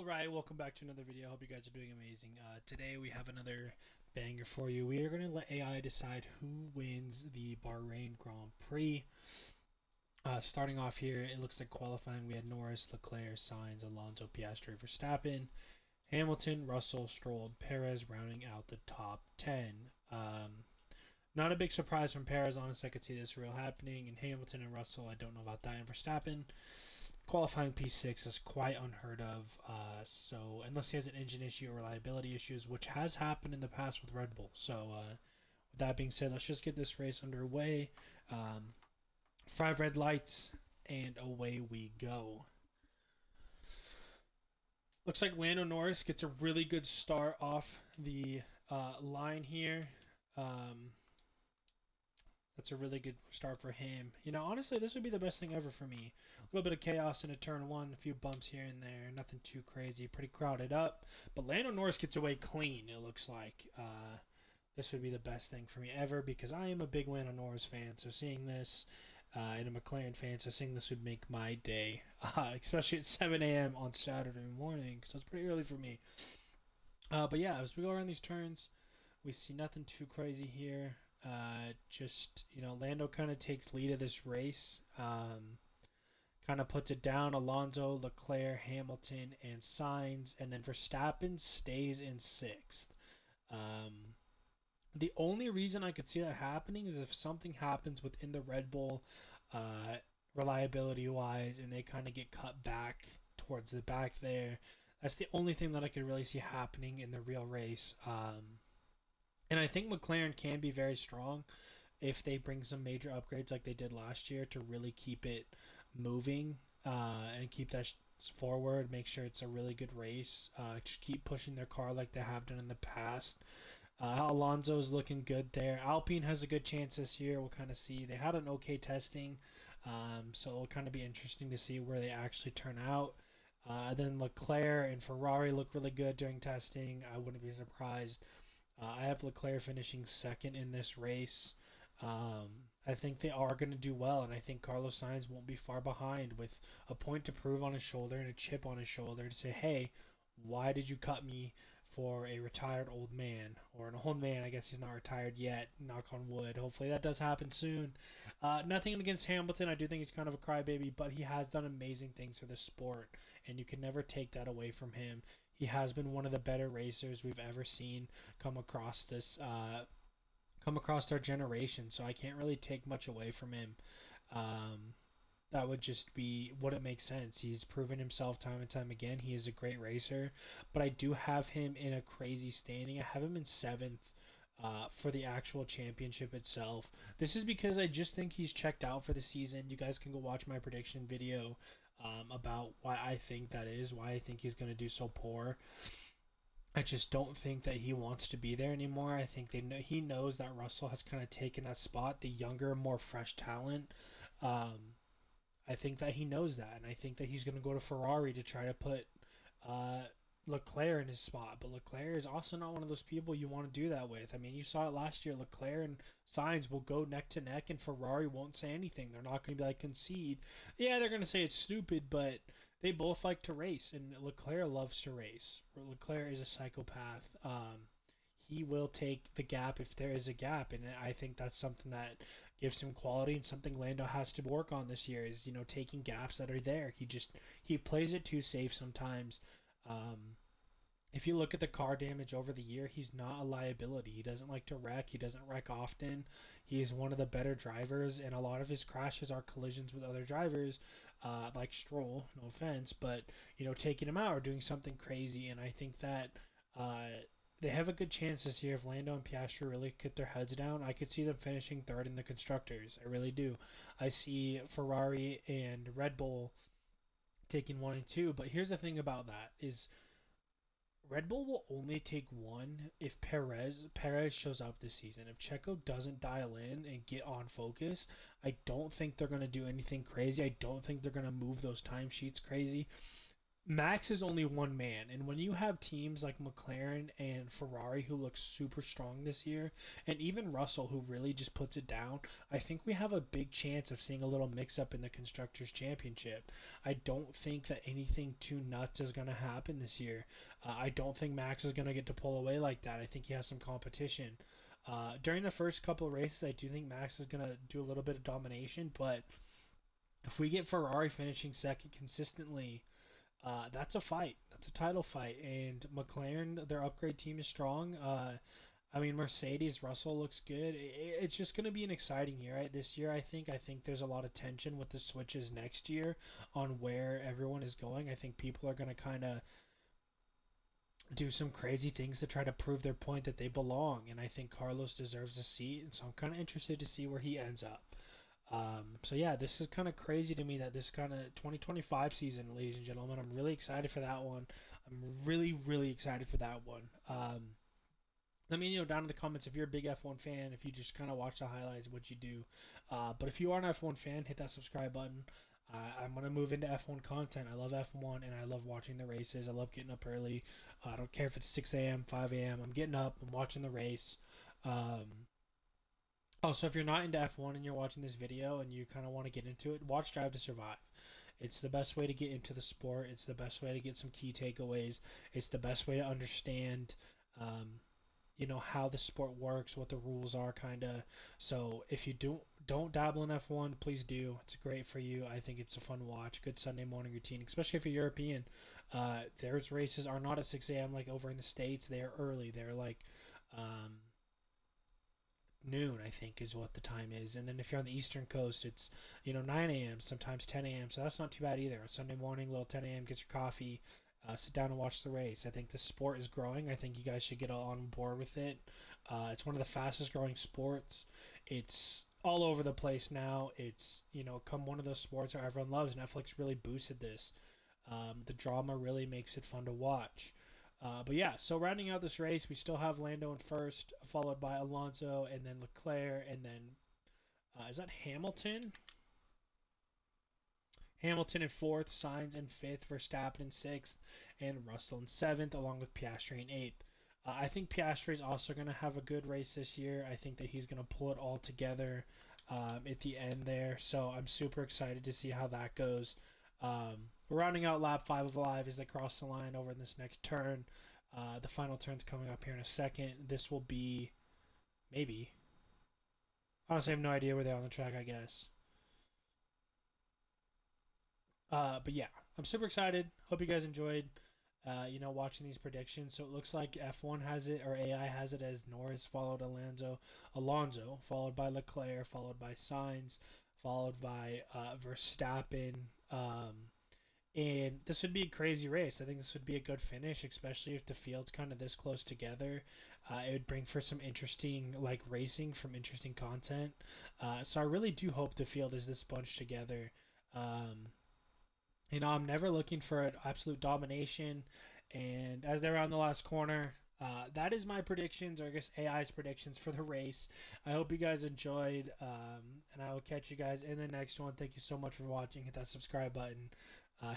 Alright, welcome back to another video. Hope you guys are doing amazing. Today we have another banger for you. We are going to let AI decide who wins the Bahrain Grand Prix. Starting off here, it looks like qualifying we had Norris, Leclerc, Sainz, Alonso, Piastri, Verstappen, Hamilton, Russell, Stroll, and Perez rounding out the top 10. Not a big surprise from Perez, honestly. I could see this real happening. And Hamilton and Russell, I don't know about that. And Verstappen, qualifying P6 is quite unheard of. So unless he has an engine issue or reliability issues, which has happened in the past with Red Bull. So with that being said, let's just get this race underway. 5 red lights, and away we go. Looks like Lando Norris gets a really good start off the line here. That's a really good start for him. You know, honestly, this would be the best thing ever for me. A little bit of chaos in a turn one, a few bumps here and there, nothing too crazy, pretty crowded up. But Lando Norris gets away clean, it looks like. This would be the best thing for me ever because I am a big Lando Norris fan. So seeing this, and a McLaren fan, so seeing this would make my day, especially at 7 a.m. on Saturday morning, so it's pretty early for me. But yeah, as we go around these turns, we see nothing too crazy here. Just, Lando kind of takes lead of this race. Kind of puts it down. Alonso, Leclerc, Hamilton, and Sainz. And then Verstappen stays in 6th. The only reason I could see that happening is if something happens within the Red Bull reliability-wise and they kind of get cut back towards the back there. That's the only thing that I could really see happening in the real race. And I think McLaren can be very strong if they bring some major upgrades like they did last year to really keep it moving and keep that forward, make sure it's a really good race. Just keep pushing their car like they have done in the past. Alonso's looking good there. Alpine has a good chance this year. We'll kind of see. They had an okay testing, so it'll kind of be interesting to see where they actually turn out. Then Leclerc and Ferrari look really good during testing. I wouldn't be surprised. I have Leclerc finishing 2nd in this race. I think they are going to do well, and I think Carlos Sainz won't be far behind with a point to prove on his shoulder and a chip on his shoulder to say, hey, why did you cut me for a retired old man? Or an old man, I guess he's not retired yet, knock on wood. Hopefully that does happen soon. Nothing against Hamilton. I do think he's kind of a crybaby, but he has done amazing things for the sport, and you can never take that away from him. He has been one of the better racers we've ever seen come across our generation, so I can't really take much away from him. That would just wouldn't make sense. He's proven himself time and time again. He is a great racer, but I do have him in a crazy standing. I have him in 7th for the actual championship itself. This is because I just think he's checked out for the season. You guys can go watch my prediction video about why I think that is, why I think he's going to do so poor. I just don't think that he wants to be there anymore. I think he knows that Russell has kind of taken that spot, the younger, more fresh talent. I think that he knows that, and I think that he's going to go to Ferrari to try to put Leclerc in his spot. But Leclerc is also not one of those people you want to do that with. I mean, you saw it last year. Leclerc and Sainz will go neck to neck, and Ferrari won't say anything. They're not going to be like concede. Yeah, they're going to say it's stupid, but they both like to race, and Leclerc loves to race. Leclerc is a psychopath. He will take the gap if there is a gap, and I think that's something that gives him quality and something Lando has to work on this year is, taking gaps that are there. He plays it too safe sometimes. If you look at the car damage over the year, he's not a liability. He doesn't like to wreck. He doesn't wreck often. He is one of the better drivers, and a lot of his crashes are collisions with other drivers, like Stroll, no offense, but, taking him out or doing something crazy. And I think that they have a good chance this year if Lando and Piastri really put their heads down. I could see them finishing 3rd in the Constructors. I really do. I see Ferrari and Red Bull taking 1 and 2, but here's the thing about that is Red Bull will only take 1 if Perez shows up this season. If Checo doesn't dial in and get on focus, I don't think they're going to do anything crazy. I don't think they're going to move those timesheets crazy. Max is only one man, and when you have teams like McLaren and Ferrari who look super strong this year, and even Russell who really just puts it down, I think we have a big chance of seeing a little mix up in the Constructors' Championship. I don't think that anything too nuts is going to happen this year. I don't think Max is going to get to pull away like that. I think he has some competition. During the first couple of races, I do think Max is going to do a little bit of domination, but if we get Ferrari finishing second consistently, that's a fight. That's a title fight. And McLaren, their upgrade team is strong. I mean, Mercedes, Russell looks good. It's just going to be an exciting year, right? This year, I think. I think there's a lot of tension with the switches next year on where everyone is going. I think people are going to kind of do some crazy things to try to prove their point that they belong. And I think Carlos deserves a seat. And so I'm kind of interested to see where he ends up. So yeah, this is kind of crazy to me that this kind of 2025 season, ladies and gentlemen, I'm really excited for that one. I'm really, really excited for that one. Let me know down in the comments if you're a big F1 fan, if you just kind of watch the highlights, what you do. But if you are an F1 fan, hit that subscribe button. I'm gonna move into F1 content. I love F1 and I love watching the races. I love getting up early. I don't care if it's 6 a.m., 5 a.m. I'm getting up. I'm watching the race. Um, Also, if you're not into F1 and you're watching this video and you kind of want to get into it, watch Drive to Survive. It's the best way to get into the sport. It's the best way to get some key takeaways. It's the best way to understand, um, how the sport works, what the rules are, kind of. So if you don't dabble in F1, please do. It's great for you. I think it's a fun watch. Good Sunday morning routine, especially if you're European. Their races are not at 6 a.m. like over in the States. They are early. They're like um, noon, I think, is what the time is. And then if you're on the Eastern Coast, it's 9 a.m. sometimes 10 a.m. So that's not too bad either. Sunday morning, little 10 a.m. Get your coffee, sit down and watch the race. I think the sport is growing. I think you guys should get on board with it. It's one of the fastest growing sports. It's all over the place now. It's come one of those sports that everyone loves. Netflix really boosted this. The drama really makes it fun to watch. But yeah, so rounding out this race, we still have Lando in first, followed by Alonso, and then Leclerc, and then is that Hamilton? Hamilton in fourth, Sainz in fifth, Verstappen in sixth, and Russell in seventh, along with Piastri in eighth. I think Piastri is also going to have a good race this year. I think that he's going to pull it all together at the end there. So I'm super excited to see how that goes. We're rounding out lap 5 of live as they cross the line over in this next turn. The final turn's coming up here in a second. This will be maybe. Honestly, I have no idea where they're on the track, I guess. But yeah, I'm super excited. Hope you guys enjoyed, watching these predictions. So it looks like F1 has it, or AI has it as Norris followed Alonso followed by Leclerc, followed by Sainz, followed by Verstappen. And this would be a crazy race. I think this would be a good finish, especially if the field's kind of this close together. It would bring for some interesting racing from interesting content. So I really do hope the field is this bunched together. Um, I'm never looking for an absolute domination. And as they're on the last corner, that is my predictions, or I guess AI's predictions for the race. I hope you guys enjoyed, and I will catch you guys in the next one. Thank you so much for watching. Hit that subscribe button.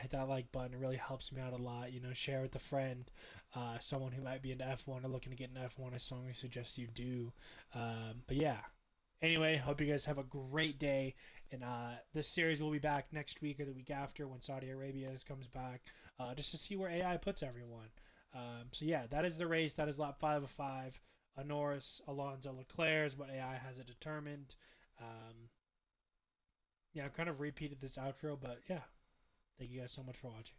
Hit that like button. It really helps me out a lot. Share with a friend, someone who might be into F1 or looking to get into F1. I strongly suggest you do. But yeah. Anyway, hope you guys have a great day. And this series will be back next week or the week after when Saudi Arabia comes back, just to see where AI puts everyone. So yeah, that is the race. That is lap 5 of 5. Norris, Alonso, Leclerc is what AI has it determined. Yeah, I kind of repeated this outro, but yeah, thank you guys so much for watching.